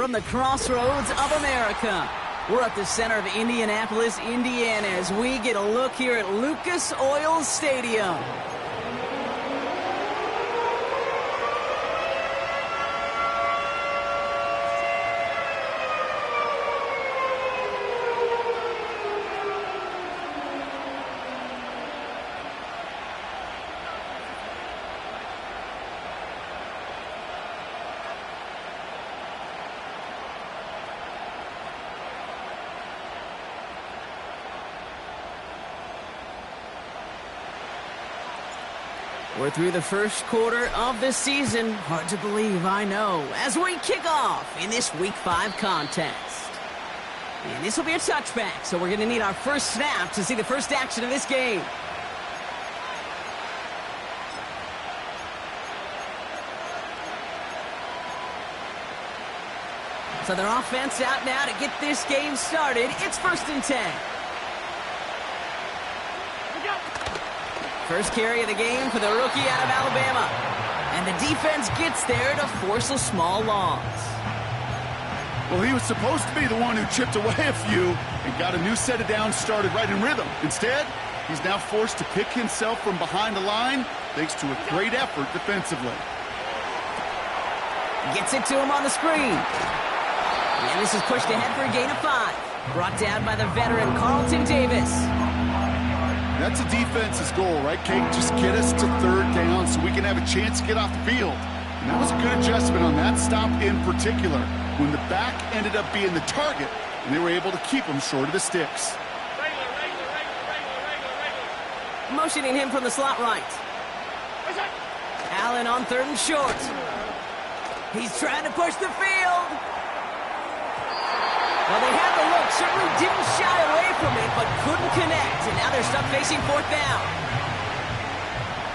from the crossroads of America. We're at the center of Indianapolis, Indiana, as we get a look here at Lucas Oil Stadium. We're through the first quarter of the season. Hard to believe, I know, as we kick off in this Week 5 contest. And this will be a touchback, so we're going to need our first snap to see the first action of this game. So their offense out now to get this game started. It's 1st and 10. First carry of the game for the rookie out of Alabama. And the defense gets there to force a small loss. Well, he was supposed to be the one who chipped away a few and got a new set of downs started right in rhythm. Instead, he's now forced to pick himself from behind the line thanks to a great effort defensively. Gets it to him on the screen. And this is pushed ahead for a gain of 5. Brought down by the veteran Carlton Davis. That's a defense's goal, right, Kate? Just get us to 3rd down so we can have a chance to get off the field. And that was a good adjustment on that stop in particular, when the back ended up being the target, and they were able to keep him short of the sticks. Motioning him from the slot right. Allen on 3rd and short. He's trying to push the field. Well, they had the look, certainly didn't shy away from it, but couldn't connect, and now they're stuck facing 4th down.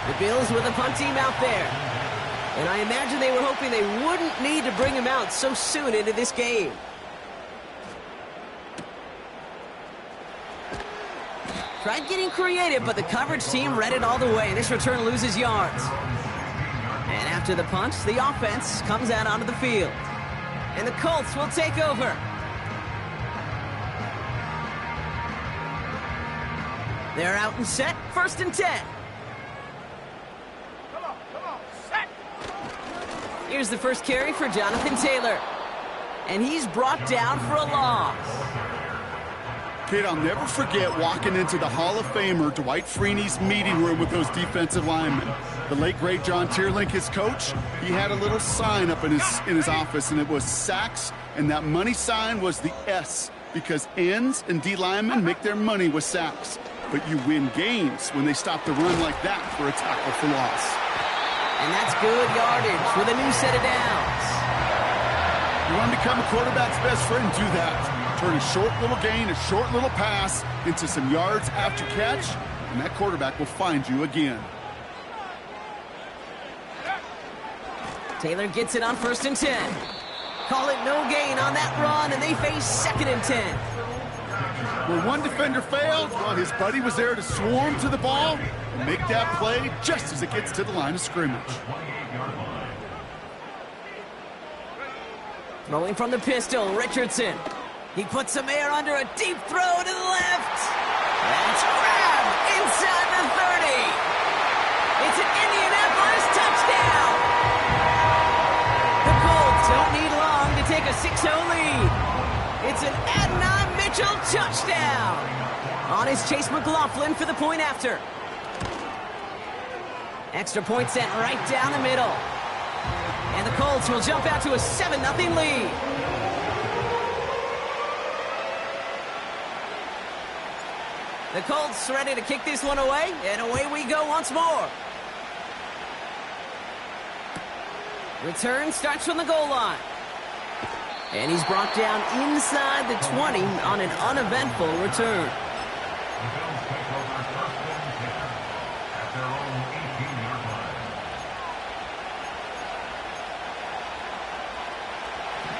The Bills with a punt team out there. And I imagine they were hoping they wouldn't need to bring him out so soon into this game. Tried getting creative, but the coverage team read it all the way. This return loses yards. And after the punt, the offense comes out onto the field. And the Colts will take over. They're out and set, 1st and 10. Come on, set. Here's the first carry for Jonathan Taylor. And he's brought down for a loss. Kate, I'll never forget walking into the Hall of Famer Dwight Freeney's meeting room with those defensive linemen. The late, great John Tierlink, his coach, he had a little sign up in his office, and it was sacks, and that money sign was the S, because ends and D linemen make their money with sacks. But you win games when they stop the run like that for a tackle for loss. And that's good yardage with a new set of downs. You want to become a quarterback's best friend? Do that. Turn a short little gain, a short little pass into some yards after catch, and that quarterback will find you again. Taylor gets it on 1st and 10. Call it no gain on that run, and they face 2nd and 10. Where one defender failed, well, his buddy was there to swarm to the ball and make that play just as it gets to the line of scrimmage. Throwing from the pistol, Richardson. He puts some air under a deep throw to the left. That's grabbed inside the 30. It's an Indianapolis touchdown. The Colts don't need long to take a 6-0 lead. It's an Adnan Mitchell touchdown. On is Chase McLaughlin for the point after. Extra point sent right down the middle. And the Colts will jump out to a 7-0 lead. The Colts ready to kick this one away, and away we go once more. Return starts from the goal line. And he's brought down inside the 20 on an uneventful return.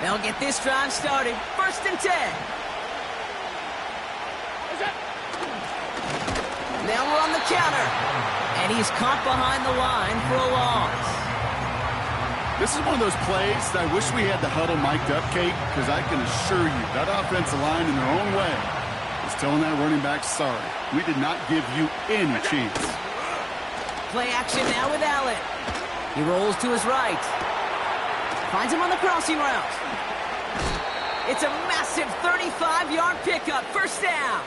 They'll get this drive started. 1st and 10. Now we're on the counter. And he's caught behind the line for a loss. This is one of those plays that I wish we had the huddle mic'd up, Kate, because I can assure you that offensive line in their own way is telling that running back, sorry, we did not give you any chance. Play action now with Allen. He rolls to his right. Finds him on the crossing route. It's a massive 35-yard pickup. First down.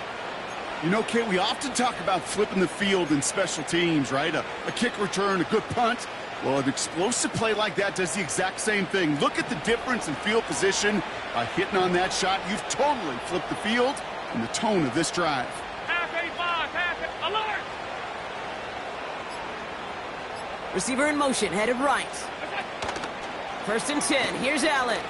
You know, Kate, we often talk about flipping the field in special teams, right? A kick return, a good punt. Well, an explosive play like that does the exact same thing. Look at the difference in field position. By hitting on that shot, you've totally flipped the field and the tone of this drive. Half 85, alert! Receiver in motion, headed right. First and 10. Here's Allen.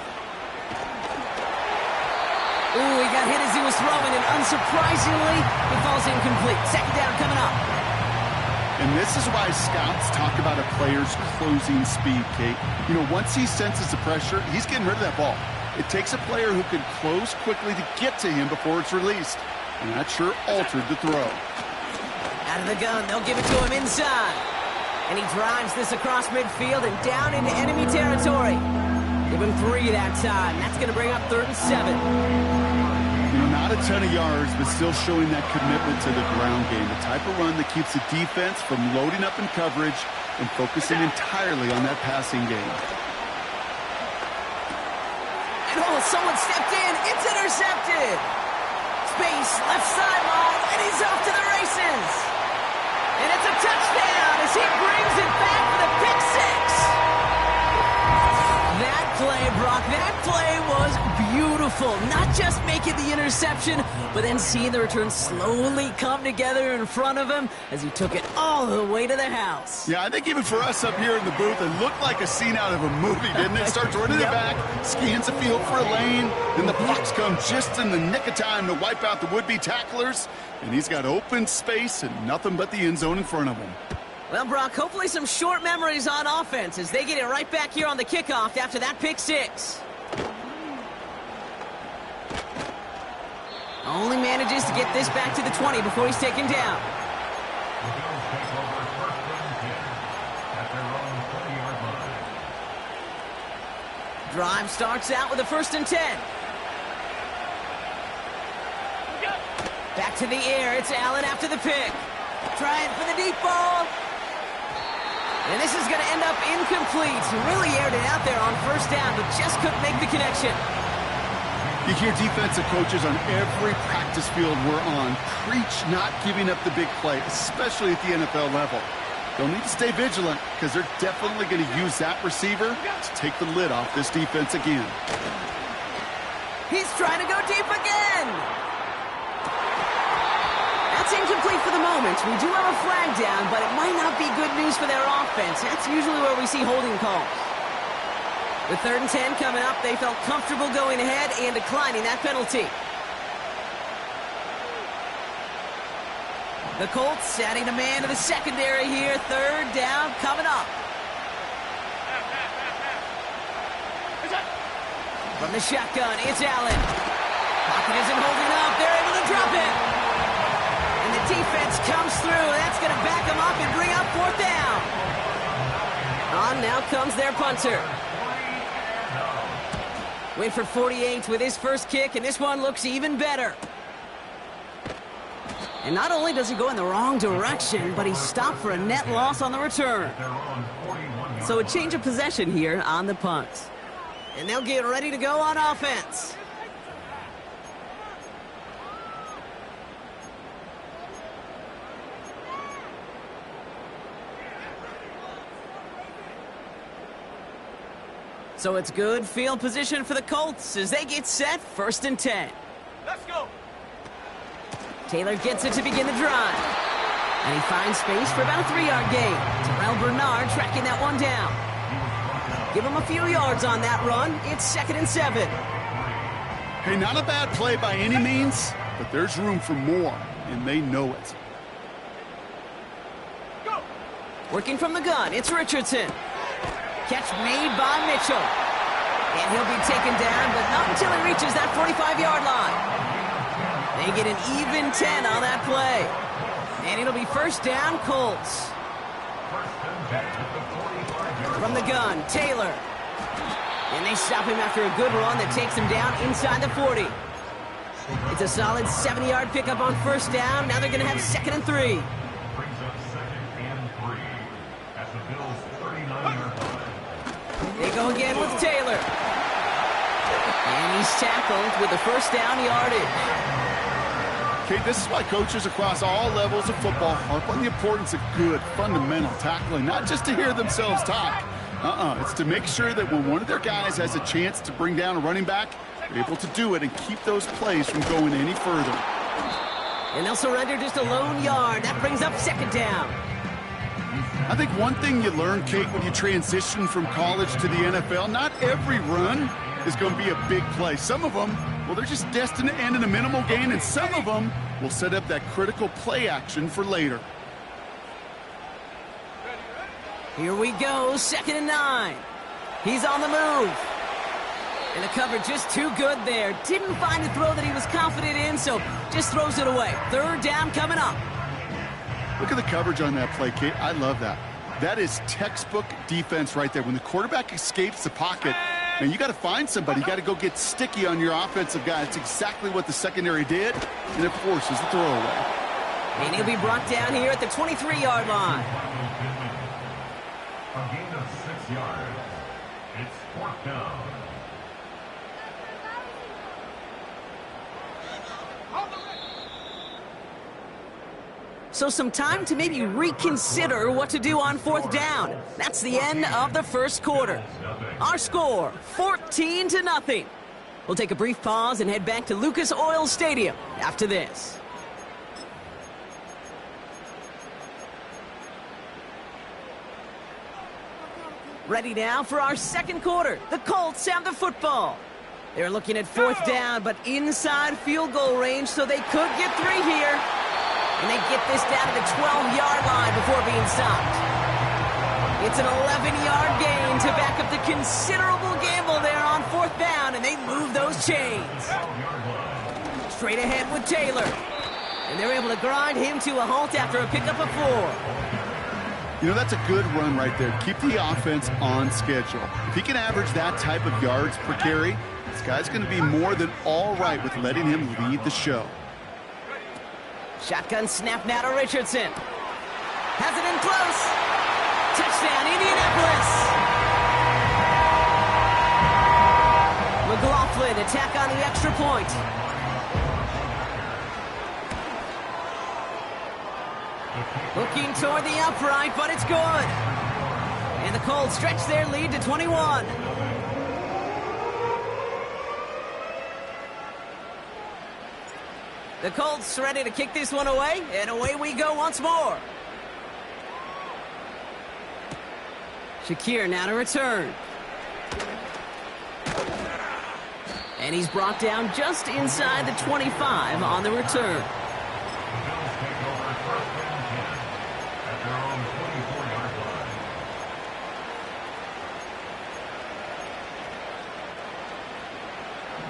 Ooh, he got hit as he was throwing, and unsurprisingly, he falls incomplete. Second down coming up. And this is why scouts talk about a player's closing speed, Kate. You know, once he senses the pressure, he's getting rid of that ball. It takes a player who can close quickly to get to him before it's released. And that sure altered the throw. Out of the gun, they'll give it to him inside. And he drives this across midfield and down into enemy territory. Give him 3 that time. That's going to bring up 3rd and 7. You know, not a ton of yards, but still showing that commitment to the ground game. The type of run that keeps the defense from loading up in coverage and focusing entirely on that passing game. And oh, someone stepped in. It's intercepted. Space, left sideline, and he's off to the races. And it's a touchdown as he brings it back for the pick 6. That play, Brock, that play was beautiful. Not just making the interception, but then seeing the return slowly come together in front of him as he took it all the way to the house. Yeah, I think even for us up here in the booth, it looked like a scene out of a movie, didn't it? Starts running it back, scans the field for a lane, then the blocks come just in the nick of time to wipe out the would-be tacklers, and he's got open space and nothing but the end zone in front of him. Well, Brock, hopefully some short memories on offense as they get it right back here on the kickoff after that pick 6. Only manages to get this back to the 20 before he's taken down. Drive starts out with a 1st and 10. Back to the air. It's Allen after the pick. Trying for the deep ball. And this is going to end up incomplete. Really aired it out there on 1st down, but just couldn't make the connection. You hear defensive coaches on every practice field we're on preach not giving up the big play, especially at the NFL level. They'll need to stay vigilant because they're definitely going to use that receiver to take the lid off this defense again. He's trying to go deep again. That's incomplete for the moment. We do have a flag down, but it might not be good news for their offense. That's usually where we see holding calls. With 3rd and 10 coming up, they felt comfortable going ahead and declining that penalty. The Colts adding a man to the secondary here. 3rd down coming up. From the shotgun, it's Allen. Pocket isn't holding up. They're able to drop it. And the defense comes through. That's going to back them up and bring up 4th down. On now comes their punter. Winford 48 with his first kick, and this one looks even better. And not only does he go in the wrong direction, but he's stopped for a net loss on the return. So a change of possession here on the punt. And they'll get ready to go on offense. So it's good field position for the Colts as they get set. 1st and 10. Let's go. Taylor gets it to begin the drive. And he finds space for about a 3-yard gain. Terrell Bernard tracking that one down. Give him a few yards on that run. It's 2nd and 7. Hey, not a bad play by any means, but there's room for more, and they know it. Go. Working from the gun, it's Richardson. Catch made by Mitchell. And he'll be taken down, but not until he reaches that 45-yard line. They get an even 10 on that play. And it'll be 1st down, Colts. From the gun, Taylor. And they stop him after a good run that takes him down inside the 40. It's a solid 70-yard pickup on first down. Now they're going to have 2nd and 3. Brings up 2nd and 3 at the Bills' 39-yard line. They go again with Taylor. And he's tackled with the first down yardage. Okay, this is why coaches across all levels of football harp on the importance of good, fundamental tackling, not just to hear themselves talk. It's to make sure that when one of their guys has a chance to bring down a running back, they're able to do it and keep those plays from going any further. And they'll surrender just a lone yard. That brings up 2nd down. I think one thing you learn, Kate, when you transition from college to the NFL, not every run is going to be a big play. Some of them, well, they're just destined to end in a minimal gain, and some of them will set up that critical play action for later. Here we go, 2nd and 9. He's on the move. And the coverage just too good there. Didn't find a throw that he was confident in, so just throws it away. 3rd down coming up. Look at the coverage on that play, Kate. I love that. That is textbook defense right there. When the quarterback escapes the pocket, man, you got to find somebody. You got to go get sticky on your offensive guy. It's exactly what the secondary did, and it forces the throwaway. And he'll be brought down here at the 23-yard line. A gain of 6 yards. It's 4th down. So some time to maybe reconsider what to do on 4th down. That's the end of the first quarter. Our score, 14-0. We'll take a brief pause and head back to Lucas Oil Stadium after this. Ready now for our 2nd quarter. The Colts have the football. They're looking at 4th down, but inside field goal range, so they could get 3 here. And they get this down to the 12-yard line before being stopped. It's an 11-yard gain to back up the considerable gamble there on 4th down, and they move those chains. Straight ahead with Taylor. And they're able to grind him to a halt after a pickup of 4. You know, that's a good run right there. Keep the offense on schedule. If he can average that type of yards per carry, this guy's going to be more than all right with letting him lead the show. Shotgun snap now to Richardson. Has it in close. Touchdown, Indianapolis. McLaughlin attack on the extra point. Looking toward the upright, but it's good. And the Colts stretch their lead to 21. The Colts ready to kick this one away, and away we go once more. Shakir now to return. And he's brought down just inside the 25 on the return.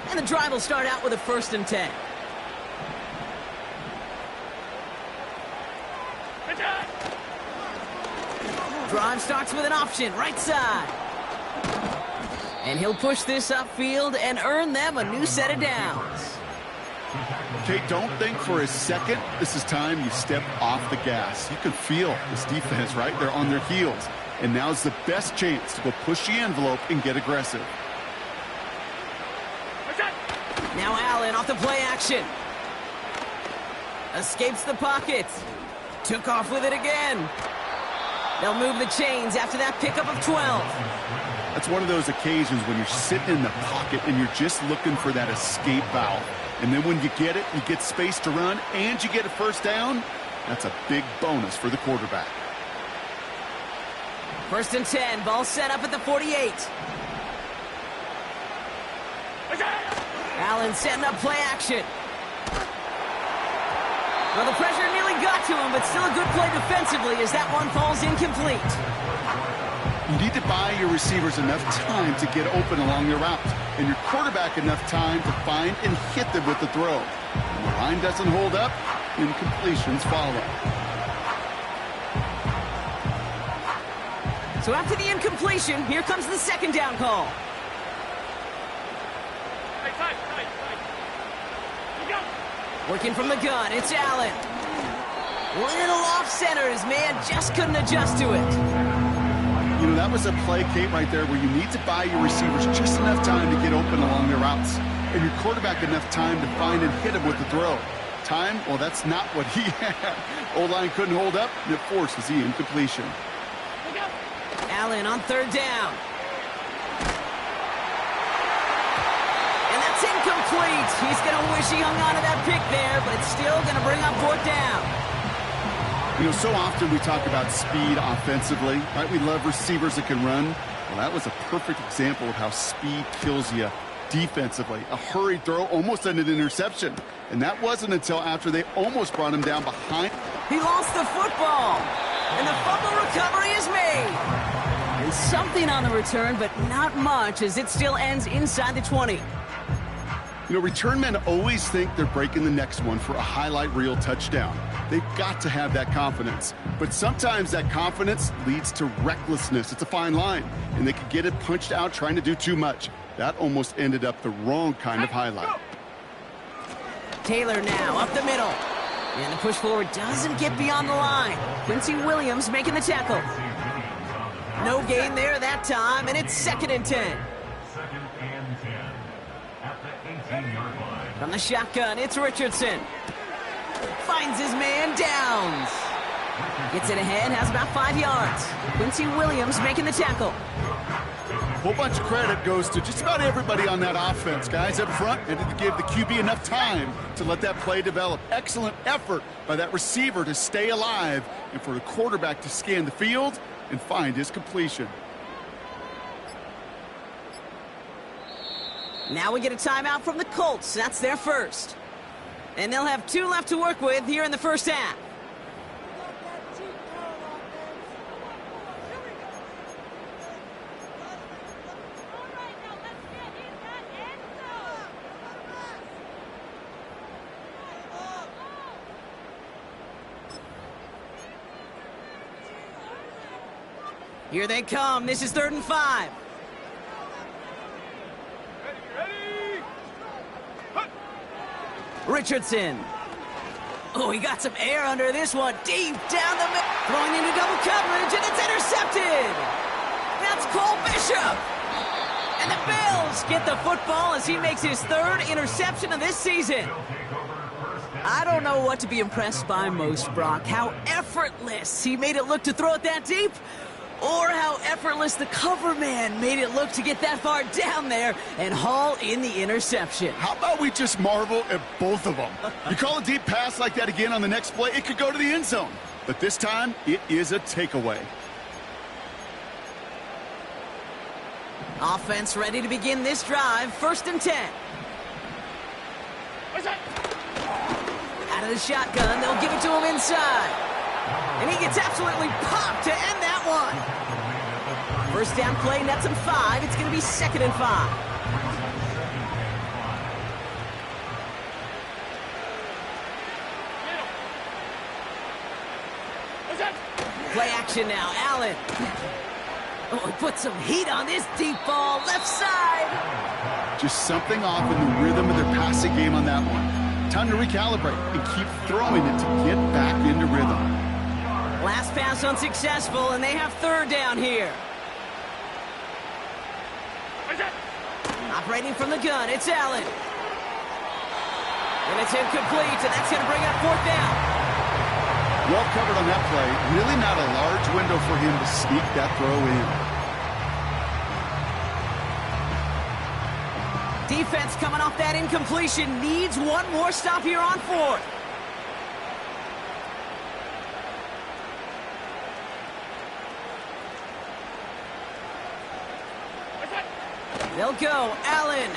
And the drive will start out with a 1st and 10. Drive starts with an option, right side. And he'll push this upfield and earn them a new set of downs. Okay, don't think for a second this is time you step off the gas. You can feel this defense, right? They're on their heels. And now's the best chance to go push the envelope and get aggressive. Now Allen off the play action. Escapes the pocket. Took off with it again. They'll move the chains after that pickup of 12. That's one of those occasions when you're sitting in the pocket and you're just looking for that escape valve. And then when you get it, you get space to run, and you get a 1st down. That's a big bonus for the quarterback. 1st and 10, ball set up at the 48. Allen setting up play action. Well, the pressure nearly got to him, but still a good play defensively as that one falls incomplete. You need to buy your receivers enough time to get open along their route, and your quarterback enough time to find and hit them with the throw. When the line doesn't hold up, incompletions follow. So after the incompletion, here comes the second down call. Hey, tight. You go. Working from the gun, it's Allen. Little off center, his man just couldn't adjust to it. You know, that was a play, Kate, right there, where you need to buy your receivers just enough time to get open along their routes, and your quarterback enough time to find and hit him with the throw. Time? Well, that's not what he had. O-line couldn't hold up, and it forces the incompletion. Allen on third down. And that's incomplete. He's going to wish he hung on to that pick there, but it's still going to bring up fourth down. You know, so often we talk about speed offensively, right? We love receivers that can run. Well, that was a perfect example of how speed kills you defensively. A hurried throw almost ended an interception. And that wasn't until after they almost brought him down behind. He lost the football. And the fumble recovery is made. And something on the return, but not much, as it still ends inside the 20. You know, return men always think they're breaking the next one for a highlight reel touchdown. They've got to have that confidence. But sometimes that confidence leads to recklessness. It's a fine line. And they could get it punched out trying to do too much. That almost ended up the wrong kind of highlight. Taylor now up the middle. And the push forward doesn't get beyond the line. Quincy Williams making the tackle. No gain there that time, and it's 2nd and 10. 2nd and 10 at the 18-yard line. From the shotgun, it's Richardson. Finds his man, Downs. Gets it ahead, has about 5 yards. Quincy Williams making the tackle. A whole bunch of credit goes to just about everybody on that offense. Guys up front, and to give the QB enough time to let that play develop. Excellent effort by that receiver to stay alive, and for the quarterback to scan the field and find his completion. Now we get a timeout from the Colts. That's their first. And they'll have 2 left to work with here in the first half. Here they come. This is 3rd and 5. Ready. Richardson. Oh, he got some air under this one. Deep down the middle. Throwing into double coverage, and it's intercepted. That's Cole Bishop. And the Bills get the football as he makes his 3rd interception of this season. I don't know what to be impressed by most, Brock. How effortless he made it look to throw it that deep, or how effortless the cover man made it look to get that far down there and haul in the interception. How about we just marvel at both of them? You call a deep pass like that again on the next play, it could go to the end zone. But this time, it is a takeaway. Offense ready to begin this drive. 1st and 10. What's that? Out of the shotgun, they'll give it to him inside. And he gets absolutely popped to end that one. 1st down play, nets him 5. It's going to be 2nd and 5. What's that? Play action now, Allen. Oh, he put some heat on this deep ball, left side. Just something off in the rhythm of their passing game on that one. Time to recalibrate and keep throwing it to get back into rhythm. Last pass unsuccessful, and they have 3rd down here. What's that? Operating from the gun, it's Allen. And it's incomplete, and that's going to bring up 4th down. Well covered on that play. Really not a large window for him to sneak that throw in. Defense coming off that incompletion needs one more stop here on 4th. They'll go. Allen.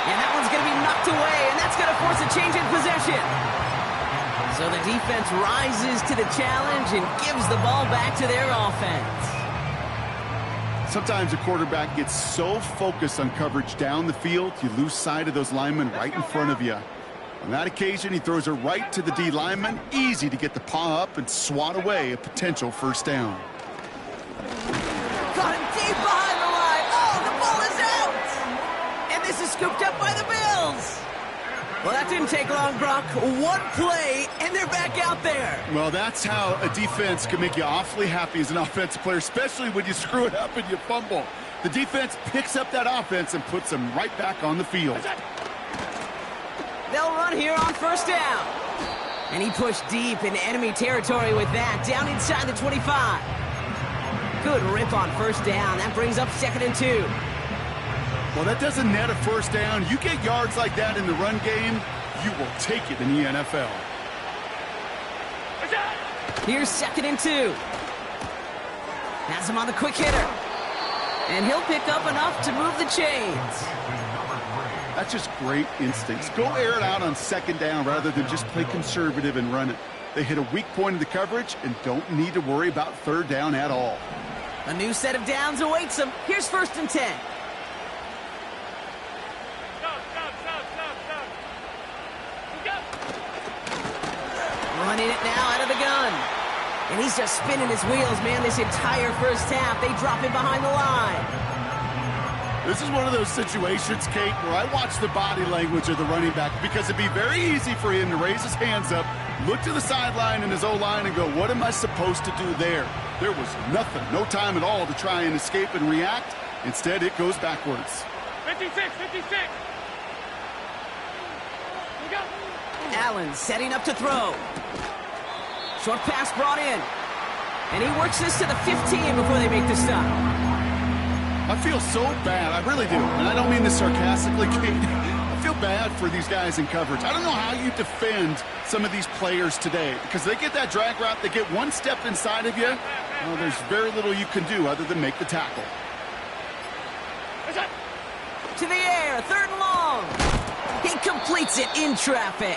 And that one's going to be knocked away, and that's going to force a change in possession. So the defense rises to the challenge and gives the ball back to their offense. Sometimes a quarterback gets so focused on coverage down the field, you lose sight of those linemen right in front of you. On that occasion, he throws her right to the D lineman. Easy to get the paw up and swat away a potential first down. Got him deep behind the line. Oh, the ball is out! And this is scooped up by the Bills. Well, that didn't take long, Brock. One play, and they're back out there. Well, that's how a defense can make you awfully happy as an offensive player, especially when you screw it up and you fumble. The defense picks up that offense and puts them right back on the field. They'll run here on first down. And he pushed deep in enemy territory with that, down inside the 25. Good rip on first down. That brings up 2nd and 2. Well, that doesn't net a first down. You get yards like that in the run game, you will take it in the NFL. Here's 2nd and 2. Has him on the quick hitter. And he'll pick up enough to move the chains. That's just great instincts. Go air it out on 2nd down rather than just play conservative and run it. They hit a weak point in the coverage and don't need to worry about 3rd down at all. A new set of downs awaits them. Here's 1st and 10. Running it now out of the gun. And he's just spinning his wheels, man, this entire first half. They drop him behind the line. This is one of those situations, Kate, where I watch the body language of the running back because it'd be very easy for him to raise his hands up, look to the sideline in his O-line and go, what am I supposed to do there? There was nothing, no time at all to try and escape and react. Instead, it goes backwards. 56, 56. Go. Allen setting up to throw. Short pass brought in. And he works this to the 15 before they make the stop. I feel so bad. I really do. And I don't mean this sarcastically, Kate. I feel bad for these guys in coverage. I don't know how you defend some of these players today because they get that drag route, they get one step inside of you. Well, there's very little you can do other than make the tackle. To the air, 3rd and long. He completes it in traffic.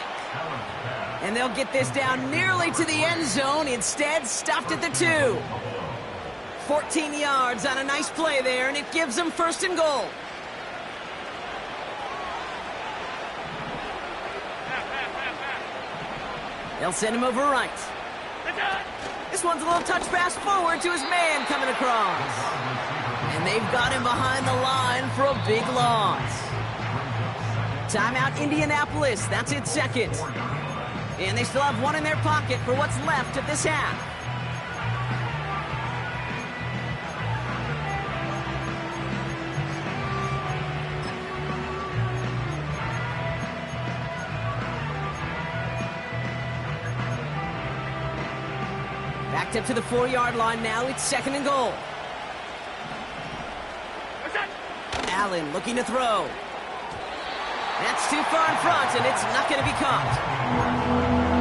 And they'll get this down nearly to the end zone. Instead, stopped at the 2. 14 yards on a nice play there, and it gives them 1st and goal. They'll send him over right. This one's a little touch pass forward to his man coming across. And they've got him behind the line for a big loss. Timeout Indianapolis. That's its 2nd. And they still have one in their pocket for what's left of this half. Backed up to the 4-yard line now. It's 2nd and goal. Allen looking to throw. That's too far in front, and it's not going to be caught.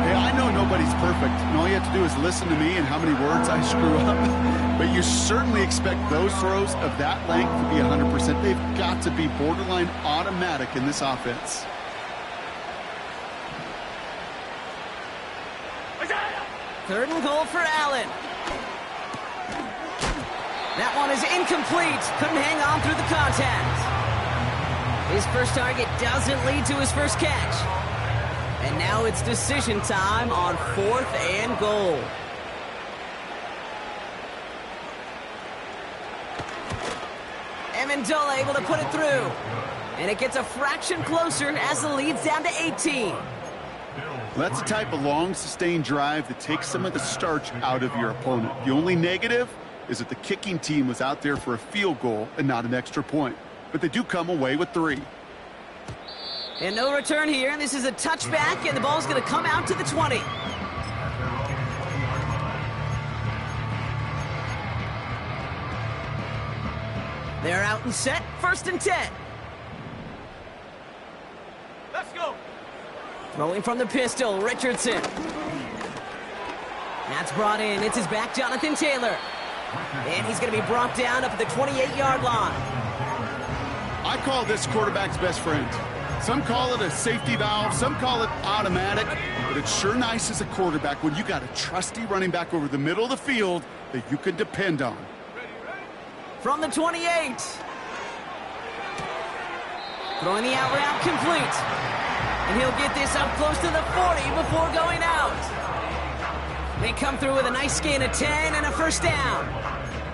Hey, I know nobody's perfect, and all you have to do is listen to me and how many words I screw up. But you certainly expect those throws of that length to be 100%. They've got to be borderline automatic in this offense. Third and goal for Allen. That one is incomplete. Couldn't hang on through the contact. His first target doesn't lead to his first catch. And now it's decision time on 4th and goal. Amendola able to put it through. And it gets a fraction closer as the lead's down to 18. Well, that's the type of long, sustained drive that takes some of the starch out of your opponent. The only negative is that the kicking team was out there for a field goal and not an extra point. But they do come away with 3. And no return here, and this is a touchback, and the ball's going to come out to the 20. They're out and set, 1st and 10. Let's go. Throwing from the pistol, Richardson. That's brought in. It's his back, Jonathan Taylor. And he's going to be brought down up at the 28-yard line. I call this quarterback's best friend. Some call it a safety valve, some call it automatic, but it's sure nice as a quarterback when you got a trusty running back over the middle of the field that you can depend on. From the 28. Throwing the out route complete. And he'll get this up close to the 40 before going out. They come through with a nice gain of 10 and a first down.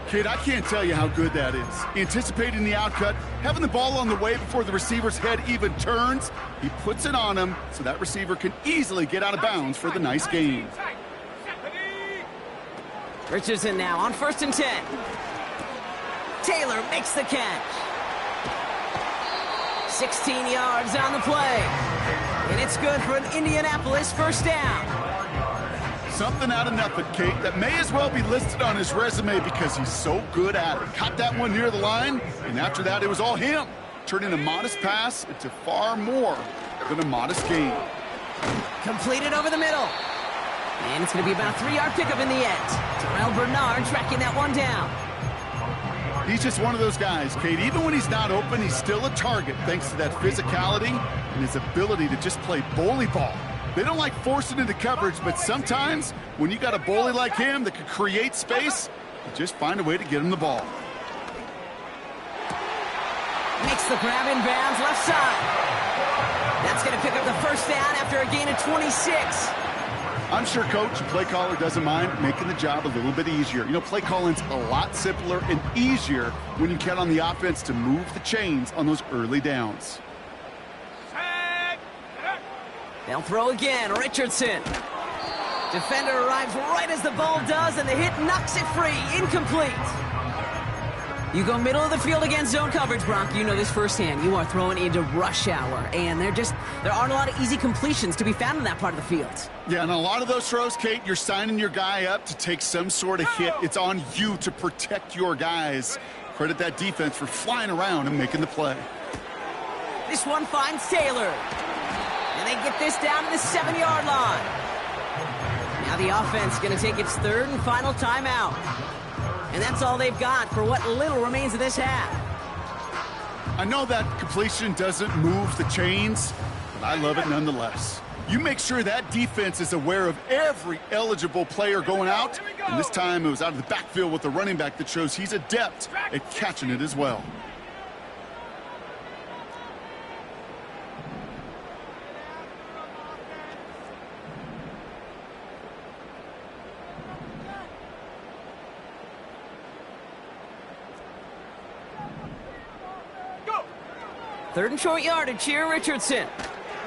Kid, I can't tell you how good that is. Anticipating the outcut, having the ball on the way before the receiver's head even turns, he puts it on him so that receiver can easily get out of bounds for the nice gain. Richardson now on 1st and 10. Taylor makes the catch. 16 yards on the play. And it's good for an Indianapolis first down. Something out of nothing, Kate, that may as well be listed on his resume because he's so good at it. Caught that one near the line, and after that, it was all him. Turning a modest pass into far more than a modest gain. Completed over the middle. And it's going to be about a 3-yard pickup in the end. Terrell Bernard tracking that one down. He's just one of those guys, Kate. Even when he's not open, he's still a target thanks to that physicality and his ability to just play bully ball. They don't like forcing into coverage, but sometimes when you got a bully like him that can create space, you just find a way to get him the ball. Makes the grab in bounds left side. That's going to pick up the first down after a gain of 26. I'm sure Coach and play caller doesn't mind making the job a little bit easier. You know, play calling's a lot simpler and easier when you count on the offense to move the chains on those early downs. They'll throw again. Richardson. Defender arrives right as the ball does, and the hit knocks it free. Incomplete. You go middle of the field against zone coverage, Brock. You know this firsthand. You are throwing into rush hour, and there aren't a lot of easy completions to be found in that part of the field. Yeah, and a lot of those throws, Kate, you're signing your guy up to take some sort of hit. It's on you to protect your guys. Credit that defense for flying around and making the play. This one finds Taylor. And they get this down to the 7-yard line. Now the offense going to take its 3rd and final timeout. And that's all they've got for what little remains of this half. I know that completion doesn't move the chains, but I love it nonetheless. You make sure that defense is aware of every eligible player going out, and this time it was out of the backfield with the running back that shows he's adept at catching it as well. Third and short yardage here, Richardson.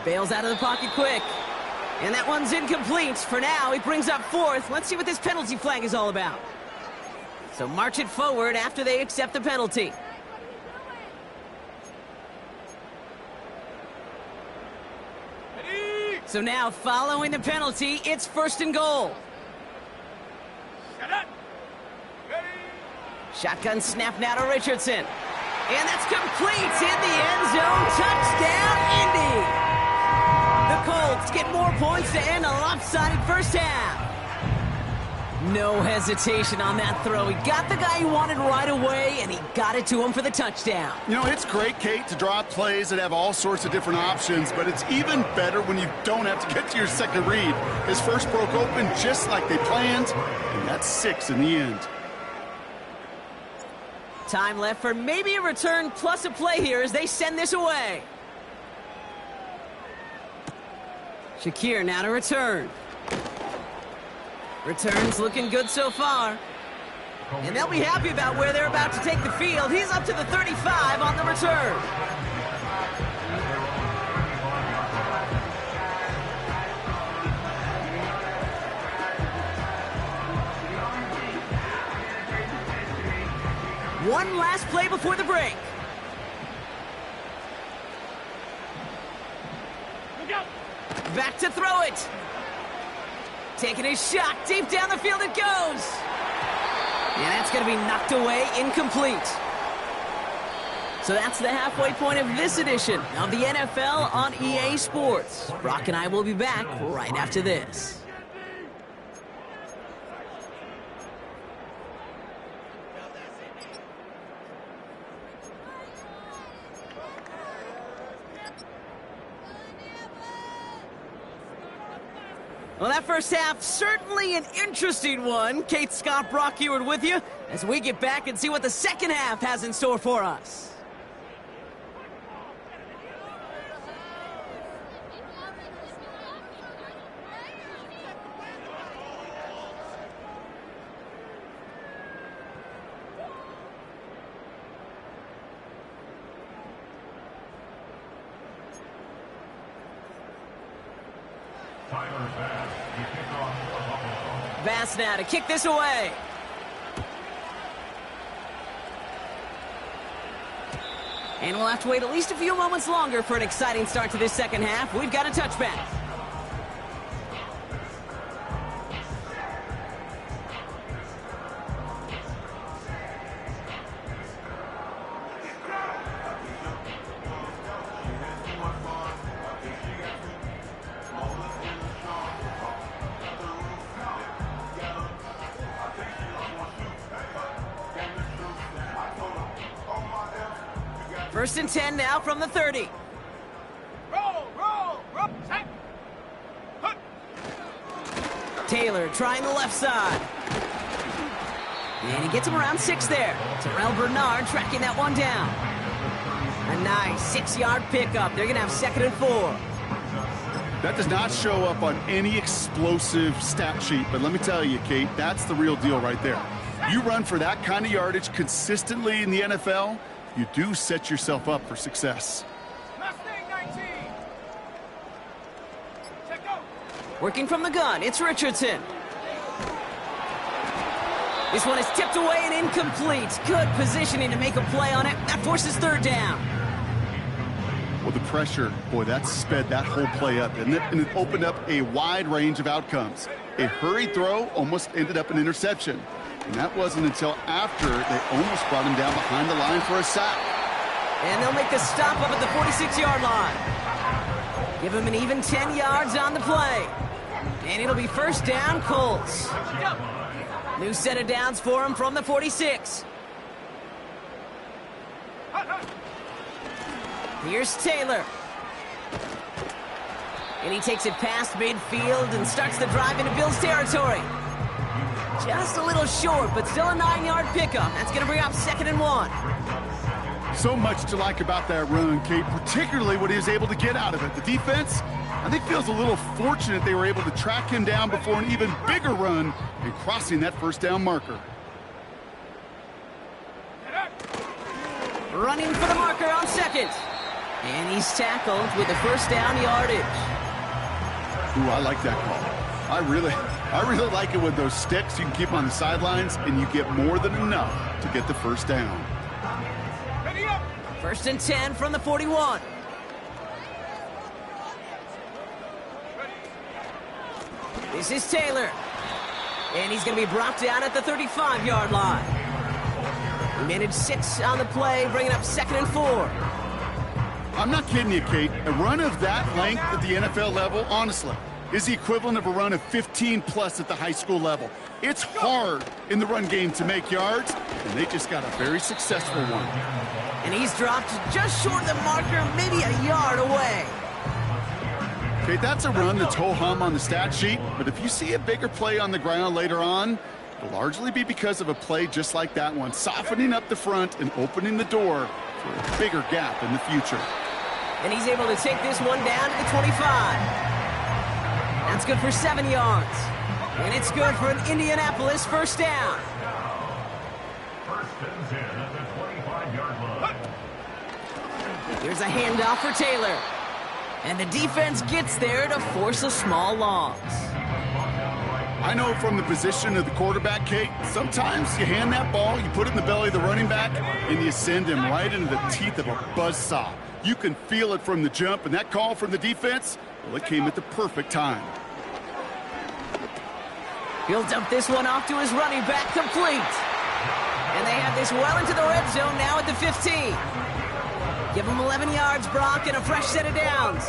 Bails out of the pocket quick. And that one's incomplete. For now, he brings up 4th. Let's see what this penalty flag is all about. So march it forward after they accept the penalty. So now, following the penalty, it's 1st and goal. Shotgun snap now to Richardson. And that's complete in the end zone. Touchdown, Indy. The Colts get more points to end a lopsided first half. No hesitation on that throw. He got the guy he wanted right away, and he got it to him for the touchdown. You know, it's great, Kate, to draw up plays that have all sorts of different options, but it's even better when you don't have to get to your second read. His first broke open just like they planned, and that's 6 in the end. Time left for maybe a return plus a play here as they send this away. Shakir now to return. Returns looking good so far. And they'll be happy about where they're about to take the field. He's up to the 35 on the return. One last play before the break. Back to throw it. Taking a shot. Deep down the field it goes. And that's going to be knocked away, incomplete. So that's the halfway point of this edition of the NFL on EA Sports. Brock and I will be back right after this. Well, that first half, certainly an interesting one. Kate, Scott, Brock Eward with you as we get back and see what the second half has in store for us. Tyler Bass, the kickoff for Buffalo. Bass now to kick this away. And we'll have to wait at least a few moments longer for an exciting start to this second half. We've got a touchback. First and 10 now from the 30. Roll. Set. Hut. Taylor trying the left side. And he gets him around 6 there. Terrell Bernard tracking that one down. A nice 6-yard pickup. They're going to have 2nd and 4. That does not show up on any explosive stat sheet, but let me tell you, Kate, that's the real deal right there. You run for that kind of yardage consistently in the NFL, you do set yourself up for success. Mustang 19. Check go. Working from the gun, it's Richardson. This one is tipped away and incomplete. Good positioning to make a play on it. That forces 3rd down. Well, the pressure, boy, that sped that whole play up, didn't it? And it opened up a wide range of outcomes. A hurried throw almost ended up an interception. And that wasn't until after they almost brought him down behind the line for a sack. And they'll make the stop up at the 46-yard line. Give him an even 10 yards on the play. And it'll be 1st down, Colts. New set of downs for him from the 46. Here's Taylor. And he takes it past midfield and starts the drive into Bills territory. Just a little short, but still a 9-yard pickup. That's going to bring up 2nd and 1. So much to like about that run, Kate, particularly what he was able to get out of it. The defense, I think, feels a little fortunate they were able to track him down before an even bigger run and crossing that 1st down marker. Running for the marker on 2nd. And he's tackled with the 1st down yardage. Ooh, I like that call. I really like it with those sticks you can keep on the sidelines, and you get more than enough to get the 1st down. Ready up. 1st and 10 from the 41. This is Taylor. And he's going to be brought down at the 35-yard line. He managed 6 on the play, bringing up 2nd and 4. I'm not kidding you, Kate. A run of that length at the NFL level, honestly, is the equivalent of a run of 15+ at the high school level. It's hard in the run game to make yards, and they just got a very successful one. And he's dropped just short of the marker, maybe a yard away. Okay, that's a run that's ho-hum on the stat sheet, but if you see a bigger play on the ground later on, it'll largely be because of a play just like that one, softening up the front and opening the door for a bigger gap in the future. And he's able to take this one down to the 25. That's good for 7 yards. And it's good for an Indianapolis 1st down. 1st and 10 at the 25-yard line. Here's a handoff for Taylor. And the defense gets there to force a small loss. I know from the position of the quarterback, Kate, sometimes you hand that ball, you put it in the belly of the running back, and you send him right into the teeth of a buzzsaw. You can feel it from the jump, and that call from the defense, well, it came at the perfect time. He'll dump this one off to his running back, complete. And they have this well into the red zone now at the 15. Give him 11 yards, Brock, and a fresh set of downs.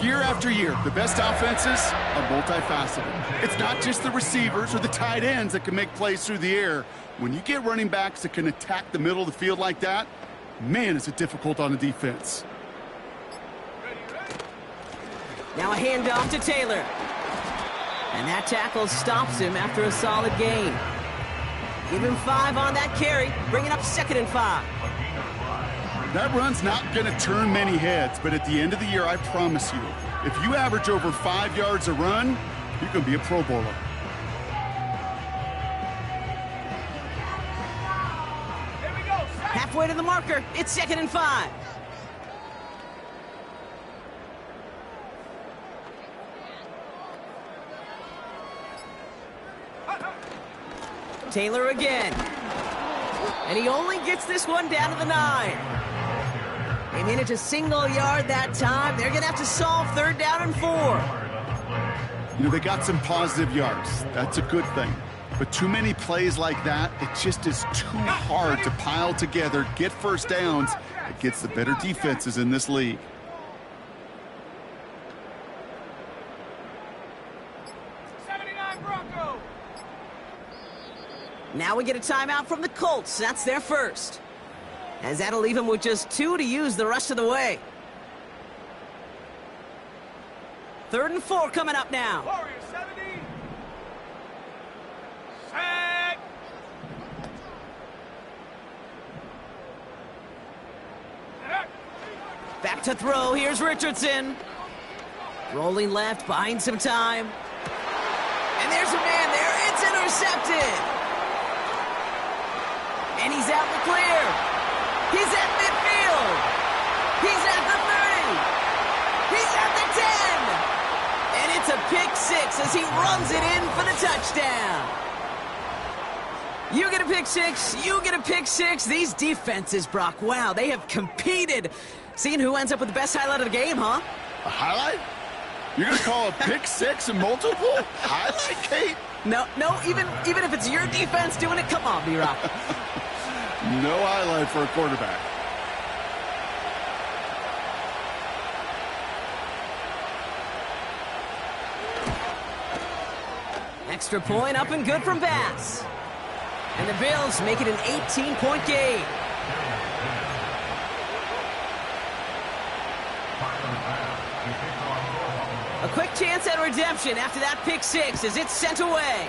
Year after year, the best offenses are multifaceted. It's not just the receivers or the tight ends that can make plays through the air. When you get running backs that can attack the middle of the field like that, man, is it difficult on the defense. Now a handoff to Taylor. And that tackle stops him after a solid gain. Give him 5 on that carry, bringing up 2nd and 5. That run's not going to turn many heads, but at the end of the year, I promise you, if you average over 5 yards a run, you're going to be a Pro Bowler. Here we go. Halfway to the marker, it's 2nd and 5. Taylor again. And he only gets this one down to the 9. They made it to single yard that time. They're going to have to solve 3rd down and 4. You know, they got some positive yards. That's a good thing. But too many plays like that, it just is too hard to pile together, get first downs. It gets the better defenses in this league. Now we get a timeout from the Colts. That's their first. As that'll leave them with just 2 to use the rest of the way. 3rd and 4 coming up now. Warrior 70. Set. Back to throw. Here's Richardson. Rolling left, buying some time. And there's a man there. It's intercepted. And he's out in the clear. He's at midfield. He's at the 30. He's at the 10. And it's a pick 6 as he runs it in for the touchdown. You get a pick 6. You get a pick 6. These defenses, Brock, wow, they have competed. Seeing who ends up with the best highlight of the game, huh? A highlight? You're going to call a pick 6 a multiple highlight, Kate? No, even if it's your defense doing it, come on, B-Rock. No highlight for a quarterback. Extra point up and good from Bass. And the Bills make it an 18-point game. A quick chance at redemption after that pick 6 as it's sent away.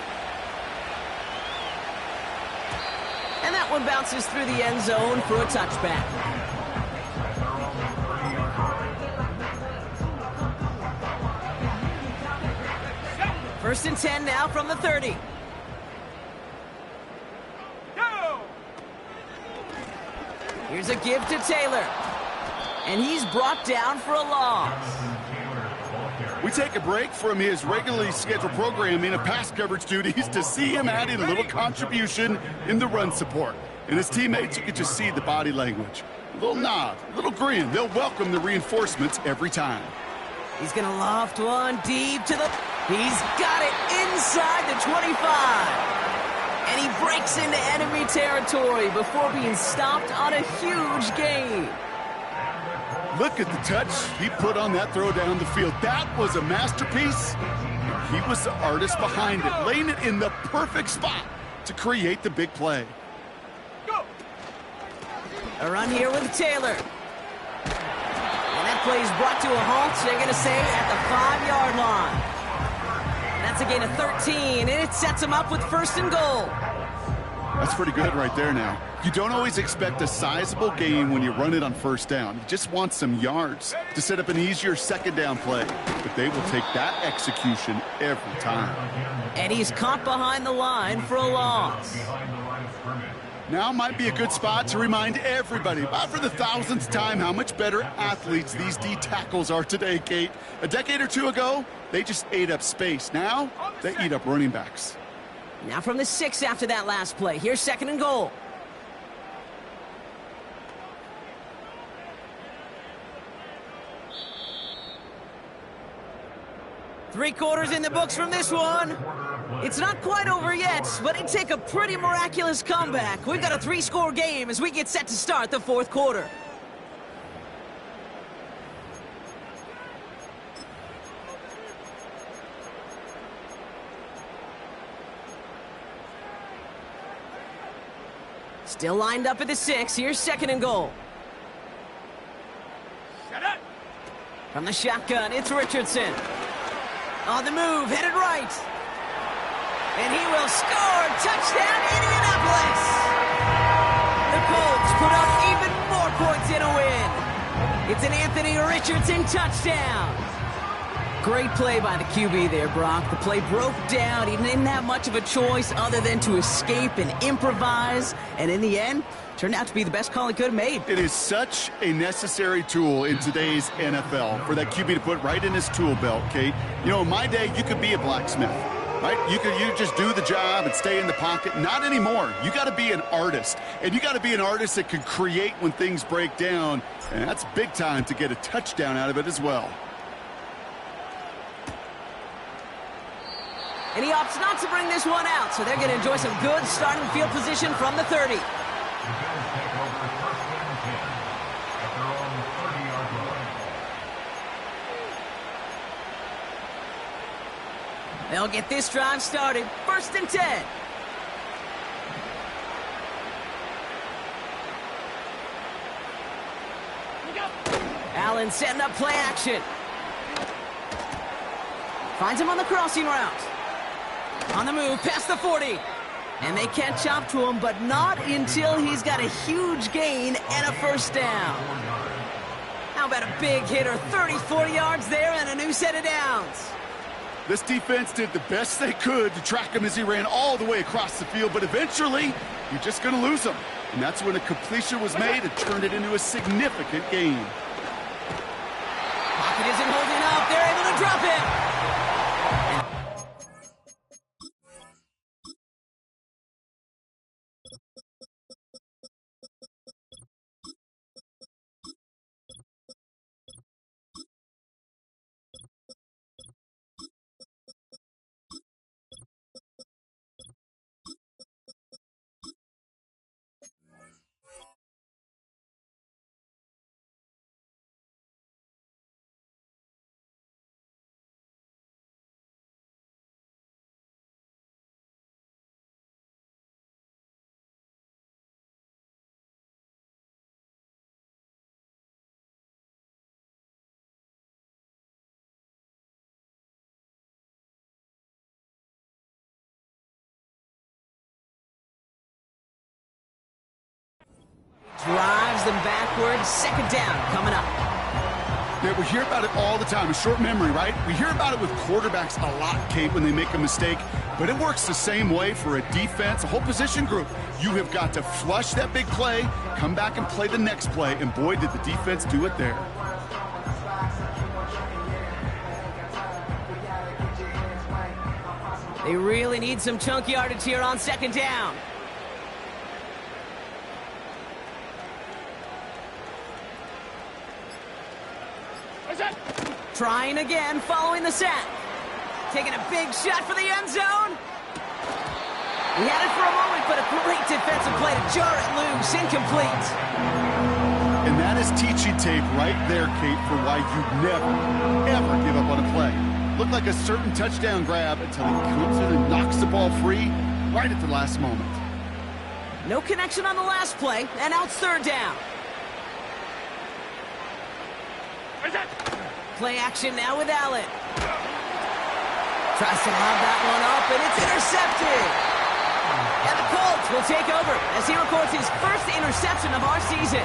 And that one bounces through the end zone for a touchback. First and 10 now from the 30. Go. Here's a give to Taylor. And he's brought down for a loss. We take a break from his regularly scheduled programming of pass coverage duties to see him add in a little contribution in the run support. And his teammates, you can just see the body language. A little nod, a little grin. They'll welcome the reinforcements every time. He's going to loft one deep to the... He's got it inside the 25. And he breaks into enemy territory before being stopped on a huge gain. Look at the touch he put on that throw down the field. That was a masterpiece. He was the artist behind it, laying it in the perfect spot to create the big play. Go. A run here with Taylor. And that play is brought to a halt, they're going to say, at the 5-yard line. That's a gain of 13, and it sets him up with 1st and goal. That's pretty good right there now. You don't always expect a sizable gain when you run it on 1st down. You just want some yards to set up an easier 2nd down play. But they will take that execution every time. And he's caught behind the line for a loss. Now might be a good spot to remind everybody, about for the 1000th time, how much better athletes these D tackles are today, Kate. A decade or 2 ago, they just ate up space. Now, they eat up running backs. Now from the 6 after that last play. Here's 2nd and goal. Three quarters in the books from this one. It's not quite over yet, but it'd take a pretty miraculous comeback. We've got a 3-score game as we get set to start the 4th quarter. Still lined up at the 6. Here's 2nd and goal. Set up. From the shotgun, it's Richardson. On the move, headed right. And he will score. Touchdown, Indianapolis. The Colts put up even more points in a win. It's an Anthony Richardson touchdown. Great play by the QB there, Brock. The play broke down. He didn't have much of a choice other than to escape and improvise. And in the end, turned out to be the best call he could have made. It is such a necessary tool in today's NFL for that QB to put right in his tool belt, Kate. You know, in my day, you could be a blacksmith. right? You just do the job and stay in the pocket. Not anymore. You got to be an artist, and you got to be an artist that can create when things break down, and that's big time to get a touchdown out of it as well. And he opts not to bring this one out, so they're going to enjoy some good starting field position from the 30. The Bills take over first and 10 at their own 30-yard line. They'll get this drive started. First and 10. Allen setting up play action. Finds him on the crossing route. On the move, past the 40. And they can't chop to him, but not until he's got a huge gain and a first down. How about a big hitter, 30-40 yards there and a new set of downs. This defense did the best they could to track him as he ran all the way across the field, but eventually, you're just going to lose him. And that's when a completion was made and turned it into a significant gain. Pocket isn't holding up. They're able to drop it. Drives them backwards. Second down coming up. Yeah, we hear about it all the time. A short memory, right? We hear about it with quarterbacks a lot, Kate, when they make a mistake. But it works the same way for a defense, a whole position group. You have got to flush that big play, come back and play the next play, and boy, did the defense do it there. They really need some chunk yardage here on second down. Trying again, following the sack. Taking a big shot for the end zone. He had it for a moment, but a great defensive play to jar it loose, incomplete. And that is teaching tape right there, Kate, for why you never, ever give up on a play. Looked like a certain touchdown grab until he comes in and knocks the ball free right at the last moment. No connection on the last play, and now it's third down. Play action now with Allen. Tries to lob that one up, and it's intercepted. And the Colts will take over as he records his first interception of our season.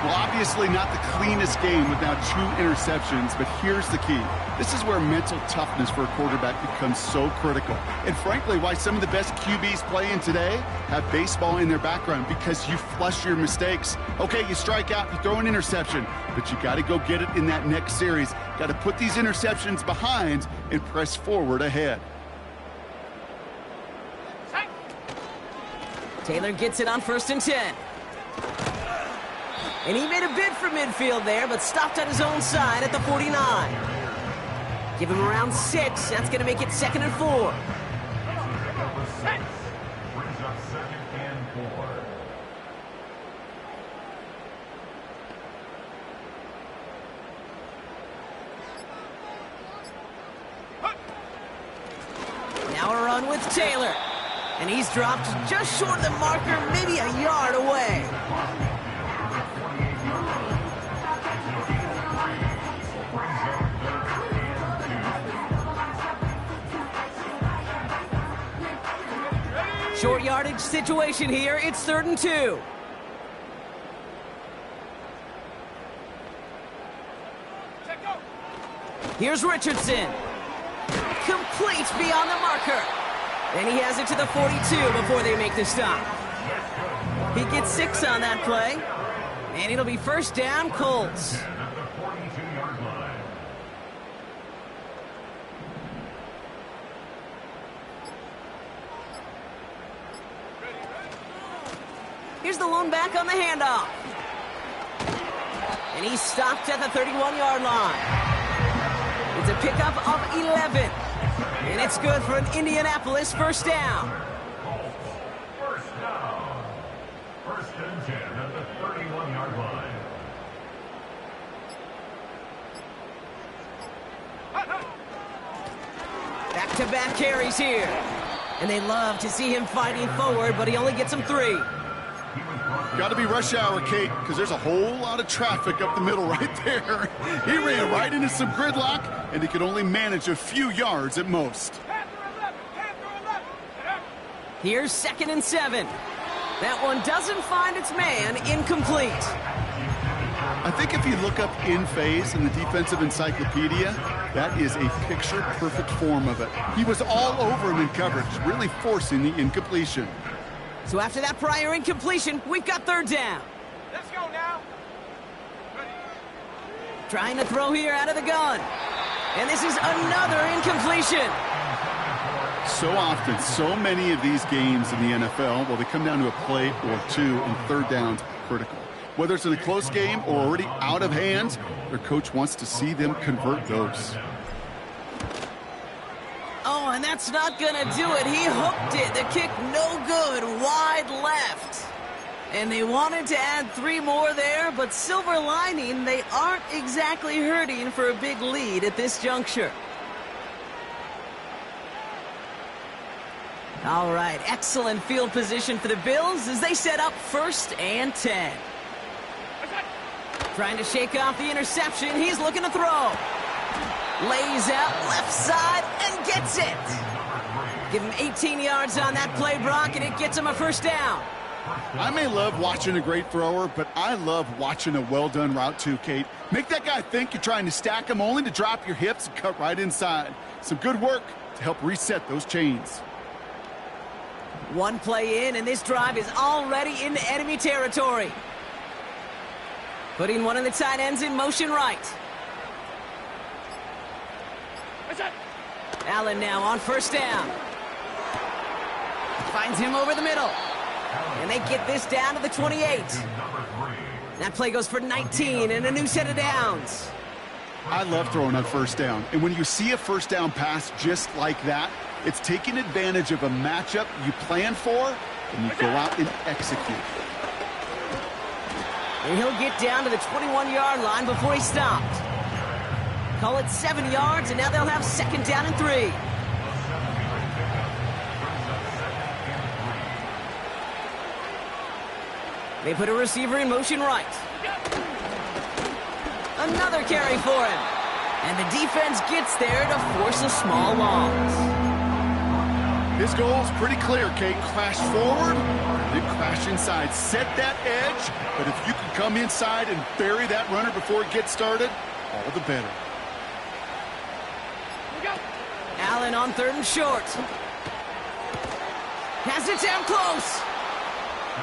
Well, obviously not the cleanest game with now 2 interceptions, but here's the key. This is where mental toughness for a quarterback becomes so critical. And frankly, why some of the best QBs playing today have baseball in their background, because you flush your mistakes. Okay, you strike out, you throw an interception, but you got to go get it in that next series. Got to put these interceptions behind and press forward ahead. Taylor gets it on first and 10. And he made a bid for midfield there, but stopped on his own side at the 49. Give him around 6. That's going to make it 2nd and 4. Number 6 brings up 2nd and 4. Now a run with Taylor. And he's dropped just short of the marker, maybe a yard away. Short yardage situation here. It's 3rd and 2. Here's Richardson. Complete beyond the marker. And he has it to the 42 before they make the stop. He gets 6 on that play. And it'll be first down, Colts. At the 42-yard line. Here's the lone back on the handoff. And he's stopped at the 31-yard line. It's a pickup of 11. And it's good for an Indianapolis first down. First down. First and 10 at the 31-yard line. Back-to-back carries here. And they love to see him fighting forward, but he only gets them 3. Got to be rush hour, Kate, because there's a whole lot of traffic up the middle right there. He ran right into some gridlock, and he could only manage a few yards at most. Here's 2nd and 7. That one doesn't find its man, incomplete. I think if you look up in phase in the defensive encyclopedia, that is a picture-perfect form of it. He was all over him in coverage, really forcing the incompletion. So after that prior incompletion, we've got 3rd down. Let's go now. Trying to throw here out of the gun. And this is another incompletion. So often, so many of these games in the NFL, well, they come down to a play or two, and 3rd down's critical. Whether it's in a close game or already out of hand, their coach wants to see them convert those. Oh, and that's not going to do it. He hooked it. The kick no good, wide left. And they wanted to add 3 more there, but silver lining, they aren't exactly hurting for a big lead at this juncture. All right, excellent field position for the Bills as they set up 1st and 10. Trying to shake off the interception. He's looking to throw. Lays out left side and gets it. Give him 18 yards on that play, Brock, and it gets him a 1st down. I may love watching a great thrower, but I love watching a well-done route too, Kate. Make that guy think you're trying to stack him only to drop your hips and cut right inside. Some good work to help reset those chains. One play in, and this drive is already into enemy territory. Putting one of the tight ends in motion right. Allen now on 1st down. Finds him over the middle. And they get this down to the 28. That play goes for 19 and a new set of downs. I love throwing on 1st down. And when you see a 1st down pass just like that, it's taking advantage of a matchup you plan for, and you go out and execute. And he'll get down to the 21-yard line before he stopped. Call it 7 yards, and now they'll have 2nd down and 3. They put a receiver in motion right. Another carry for him. And the defense gets there to force a small loss. His goal is pretty clear, Kate. Crash forward, then crash inside. Set that edge, but if you can come inside and bury that runner before it gets started, all the better. Allen on 3rd and short. Has it down close.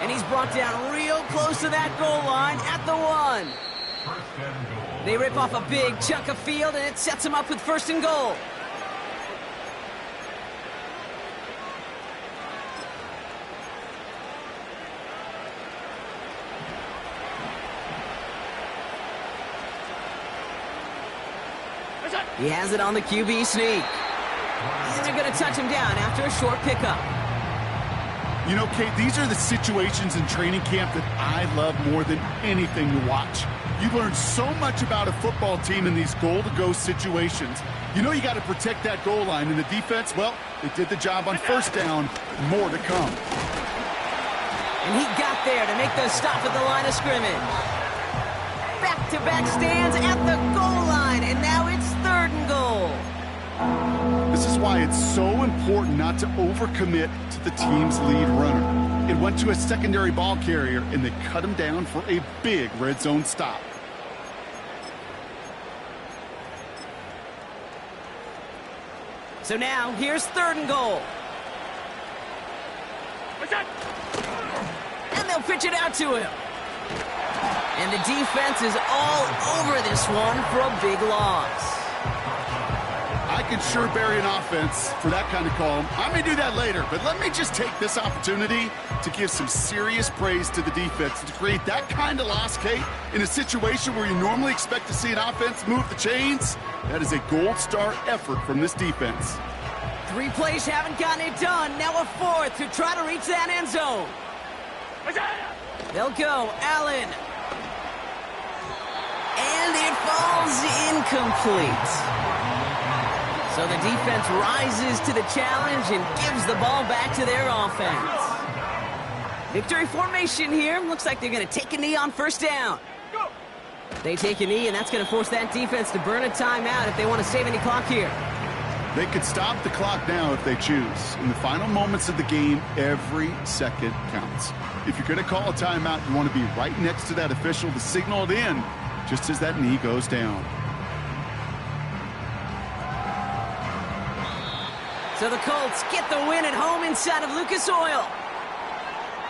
And he's brought down real close to that goal line at the 1. They rip off a big chunk of field, and it sets him up with 1st and goal. He has it on the QB sneak. And they're going to touch him down after a short pickup. You know, Kate, these are the situations in training camp that I love more than anything to watch. You learn so much about a football team in these goal-to-go situations. You know you got to protect that goal line, and the defense, well, they did the job on 1st down. More to come. And he got there to make the stop at the line of scrimmage. Back-to-back stands at the goal line, and now it's 3rd and goal. This is why it's so important not to overcommit to the team's lead runner. It went to a secondary ball carrier, and they cut him down for a big red zone stop. So now, here's 3rd and goal. And they'll pitch it out to him. And the defense is all over this one for a big loss. I can sure bury an offense for that kind of call. I may do that later, but let me just take this opportunity to give some serious praise to the defense to create that kind of loss, Kate, in a situation where you normally expect to see an offense move the chains. That is a gold star effort from this defense. 3 plays haven't gotten it done. Now a 4th to try to reach that end zone. They'll go. Allen. And it falls incomplete. So the defense rises to the challenge and gives the ball back to their offense. Victory formation here. Looks like they're going to take a knee on first down. Go. They take a knee, and that's going to force that defense to burn a timeout if they want to save any clock here. They could stop the clock now if they choose. In the final moments of the game, every second counts. If you're going to call a timeout, you want to be right next to that official to signal it in just as that knee goes down. So the Colts get the win at home inside of Lucas Oil.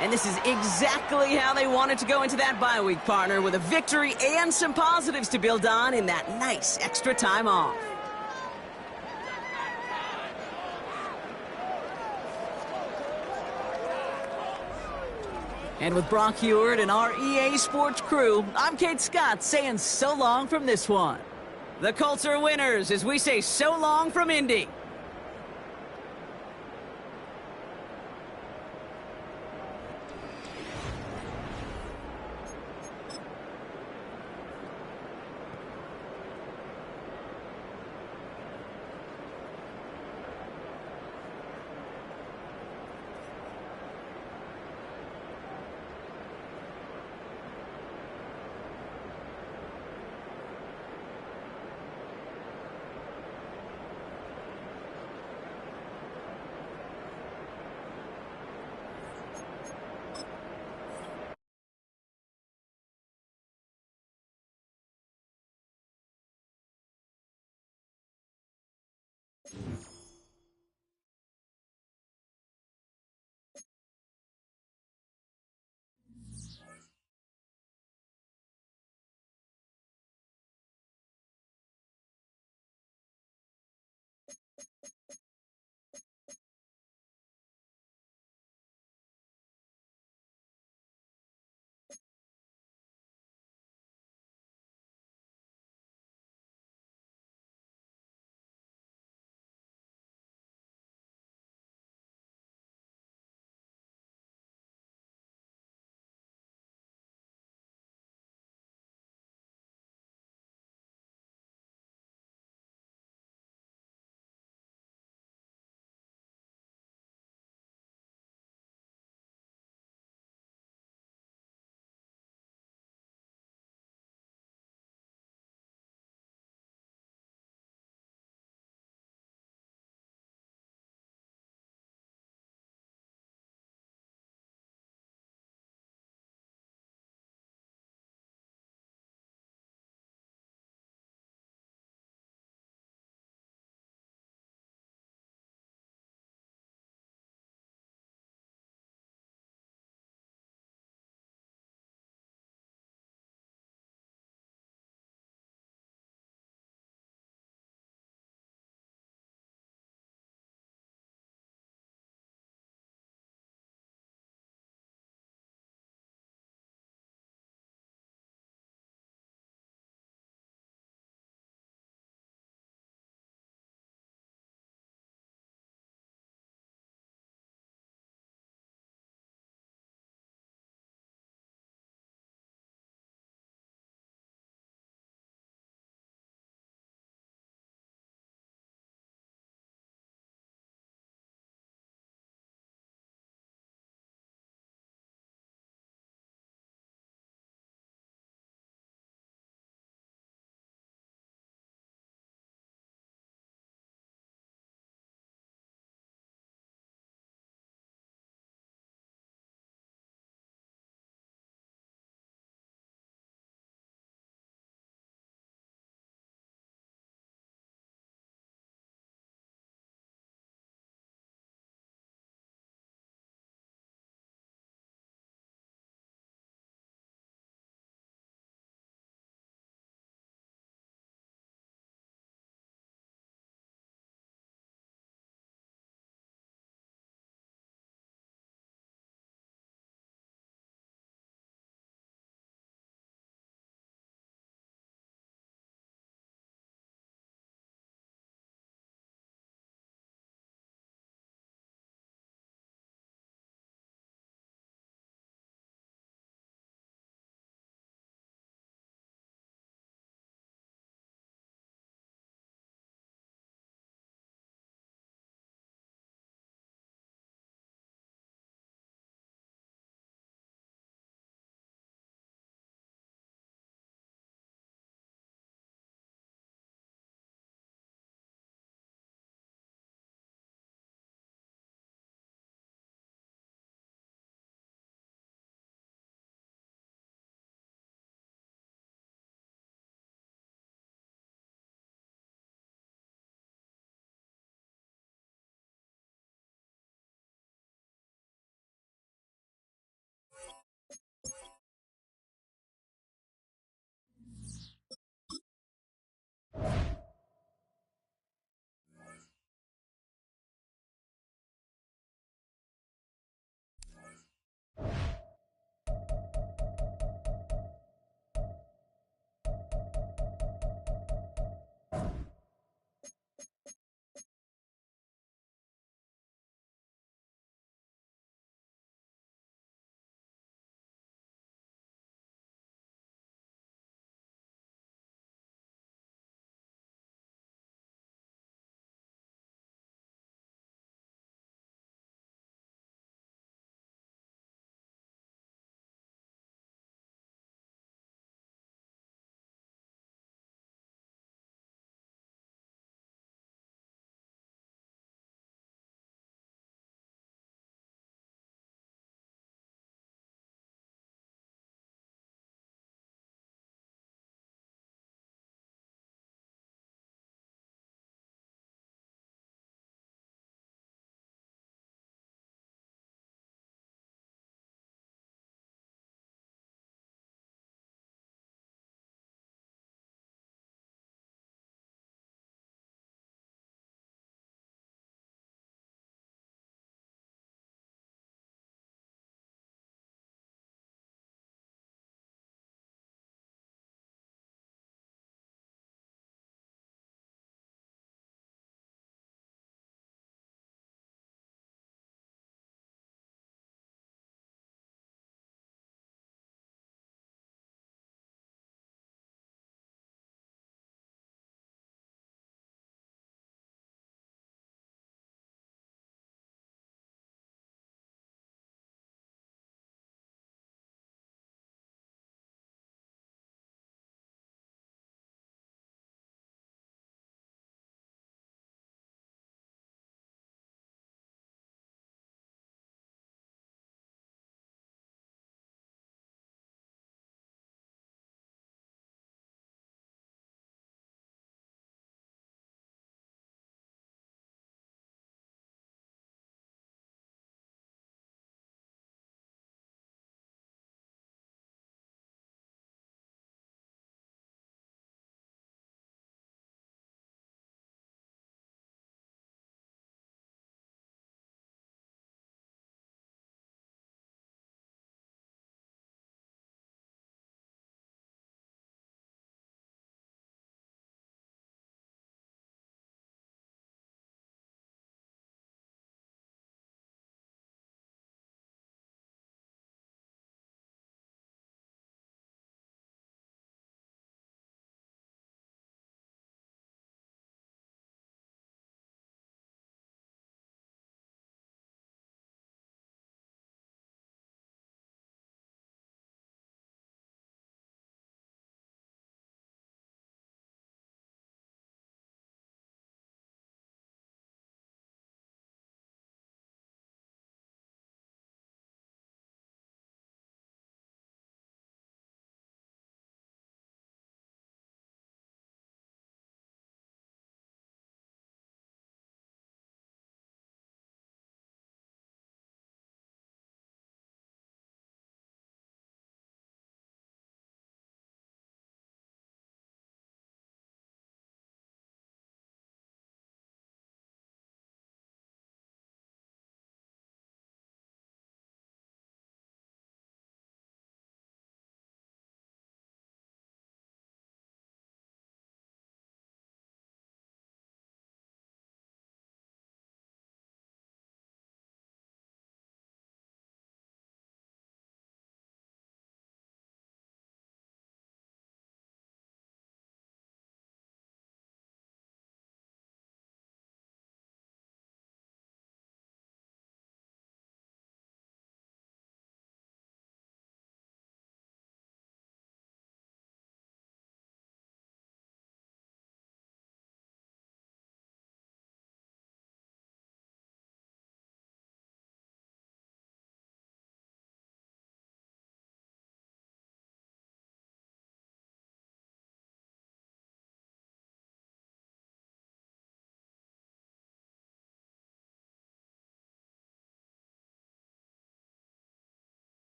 And this is exactly how they wanted to go into that bye week, partner, with a victory and some positives to build on in that nice extra time off. And with Brock Heward and our EA Sports crew, I'm Kate Scott saying so long from this one. The Colts are winners as we say so long from Indy.